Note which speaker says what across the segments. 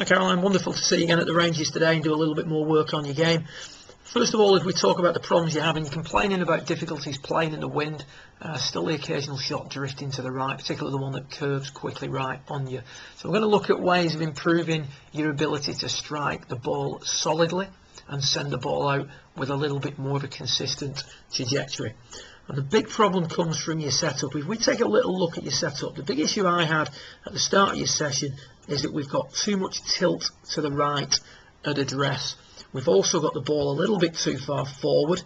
Speaker 1: Hi Caroline, wonderful to see you again at the ranges today and do a little bit more work on your game. First of all, if we talk about the problems you're having, you're complaining about difficulties playing in the wind, still the occasional shot drifting to the right, particularly the one that curves quickly right on you. So we're going to look at ways of improving your ability to strike the ball solidly and send the ball out with a little bit more of a consistent trajectory. And the big problem comes from your setup. If we take a little look at your setup, the big issue I had at the start of your session is that we've got too much tilt to the right at address. We've also got the ball a little bit too far forward.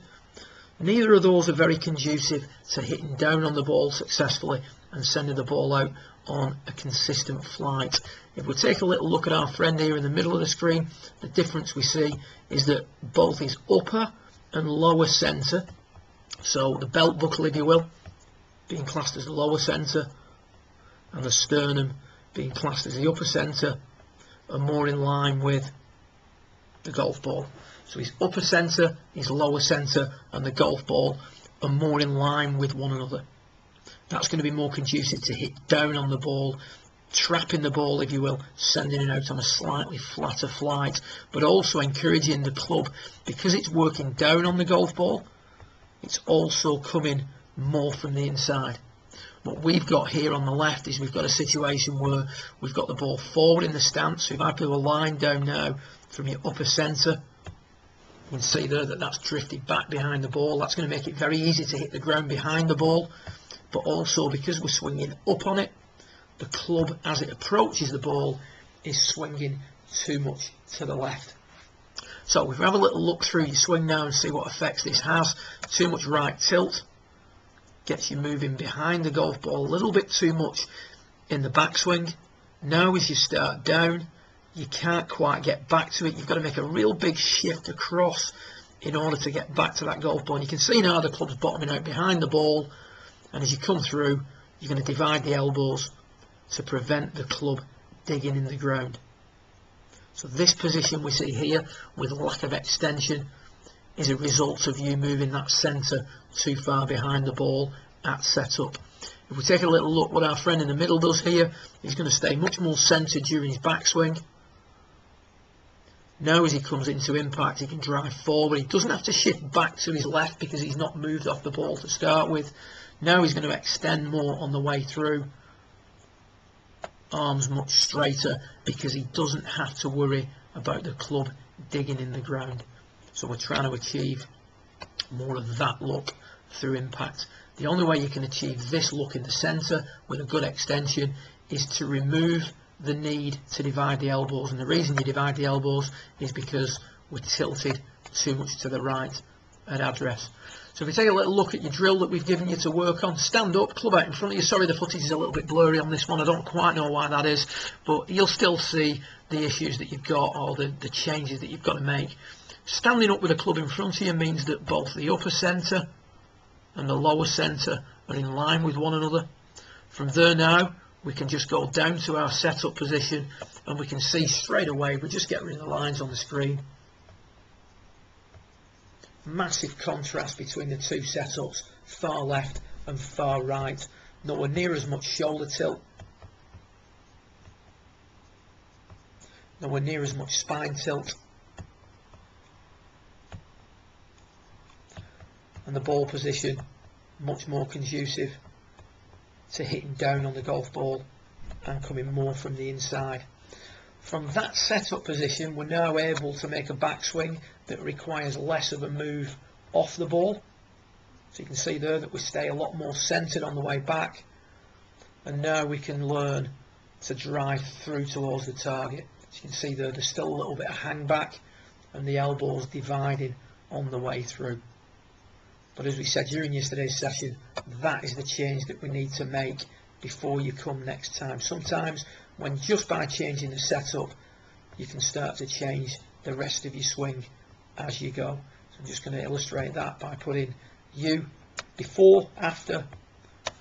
Speaker 1: Neither of those are very conducive to hitting down on the ball successfully and sending the ball out on a consistent flight. If we take a little look at our friend here in the middle of the screen, the difference we see is that both his upper and lower centre, so the belt buckle if you will, being classed as the lower centre, and the sternum being classed as the upper centre, are more in line with the golf ball. So his upper centre, his lower centre and the golf ball are more in line with one another. That's going to be more conducive to hit down on the ball, trapping the ball if you will, sending it out on a slightly flatter flight, but also encouraging the club, because it's working down on the golf ball, it's also coming more from the inside. What we've got here on the left is we've got a situation where we've got the ball forward in the stance. So if I put a line down now from your upper centre, you can see there that that's drifted back behind the ball. That's going to make it very easy to hit the ground behind the ball, but also because we're swinging up on it, the club as it approaches the ball is swinging too much to the left. So if we have a little look through your swing now and see what effects this has. Too much right tilt gets you moving behind the golf ball a little bit too much in the backswing. Now as you start down, you can't quite get back to it. You've got to make a real big shift across in order to get back to that golf ball. And you can see now the club's bottoming out behind the ball, and as you come through, you're going to divide the elbows to prevent the club digging in the ground. So this position we see here with lack of extension is a result of you moving that centre too far behind the ball at setup. If we take a little look what our friend in the middle does here, he's going to stay much more centred during his backswing. Now as he comes into impact, he can drive forward. He doesn't have to shift back to his left because he's not moved off the ball to start with. Now he's going to extend more on the way through. Arms much straighter because he doesn't have to worry about the club digging in the ground. So we're trying to achieve more of that look through impact. The only way you can achieve this look in the centre with a good extension is to remove the need to divide the elbows, and the reason you divide the elbows is because we're tilted too much to the right at address. So if we take a little look at your drill that we've given you to work on, stand up, club out in front of you. Sorry the footage is a little bit blurry on this one, I don't quite know why that is, but you'll still see the issues that you've got or the changes that you've got to make. Standing up with a club in front of you means that both the upper centre and the lower centre are in line with one another. From there now, we can just go down to our setup position and we can see straight away, we just get rid of the lines on the screen. Massive contrast between the two setups, far left and far right. Nowhere near as much shoulder tilt. Nowhere near as much spine tilt. And the ball position much more conducive to hitting down on the golf ball and coming more from the inside. From that setup position, we're now able to make a backswing that requires less of a move off the ball. So you can see there that we stay a lot more centred on the way back, and now we can learn to drive through towards the target. As you can see there, there's still a little bit of hang back and the elbows dividing on the way through. But as we said during yesterday's session, that is the change that we need to make before you come next time. Sometimes when just by changing the setup, you can start to change the rest of your swing as you go. So I'm just going to illustrate that by putting you before, after,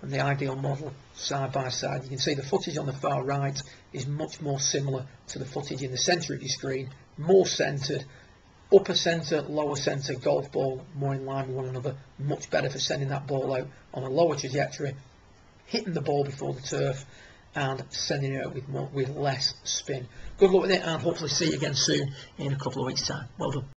Speaker 1: and the ideal model side by side. You can see the footage on the far right is much more similar to the footage in the centre of your screen, more centred. Upper centre, lower centre, golf ball more in line with one another, much better for sending that ball out on a lower trajectory, hitting the ball before the turf, and sending it out with less spin. Good luck with it, and hopefully see you again soon in a couple of weeks' time. Well done.